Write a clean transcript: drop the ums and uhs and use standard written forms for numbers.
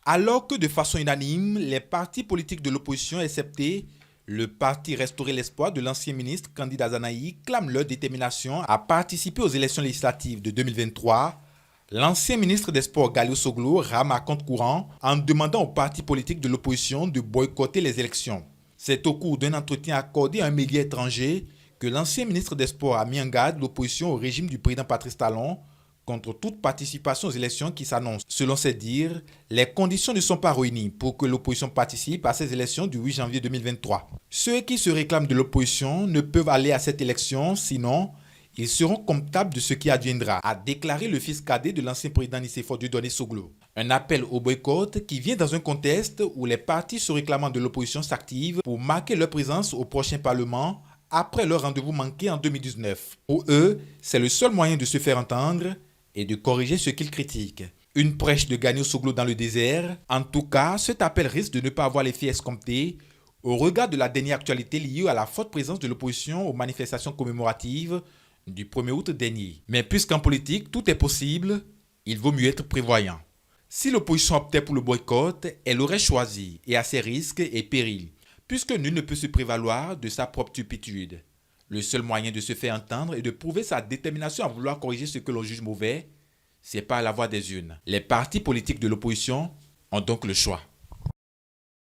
Alors que de façon unanime, les partis politiques de l'opposition, excepté le parti Restaurer l'espoir de l'ancien ministre Candide Azanaï, clament leur détermination à participer aux élections législatives de 2023, l'ancien ministre des Sports Galio Soglo rame à compte courant en demandant aux partis politiques de l'opposition de boycotter les élections. C'est au cours d'un entretien accordé à un média étranger que l'ancien ministre des Sports a mis en garde l'opposition au régime du président Patrice Talon contre toute participation aux élections qui s'annoncent. Selon ses dires, les conditions ne sont pas réunies pour que l'opposition participe à ces élections du 8 janvier 2023. Ceux qui se réclament de l'opposition ne peuvent aller à cette élection, sinon ils seront comptables de ce qui adviendra, a déclaré le fils cadet de l'ancien président Nicéphore Dieudonné Soglo. Un appel au boycott qui vient dans un contexte où les partis se réclamant de l'opposition s'activent pour marquer leur présence au prochain Parlement après leur rendez-vous manqué en 2019. Pour eux, c'est le seul moyen de se faire entendre et de corriger ce qu'ils critiquent. Une prêche de Galio Soglo dans le désert. En tout cas, cet appel risque de ne pas avoir l'effet escompté au regard de la dernière actualité liée à la forte présence de l'opposition aux manifestations commémoratives du 1er août dernier. Mais puisqu'en politique, tout est possible, il vaut mieux être prévoyant. Si l'opposition optait pour le boycott, elle aurait choisi, et à ses risques et périls, puisque nul ne peut se prévaloir de sa propre turpitude. Le seul moyen de se faire entendre et de prouver sa détermination à vouloir corriger ce que l'on juge mauvais, c'est par la voie des urnes. Les partis politiques de l'opposition ont donc le choix.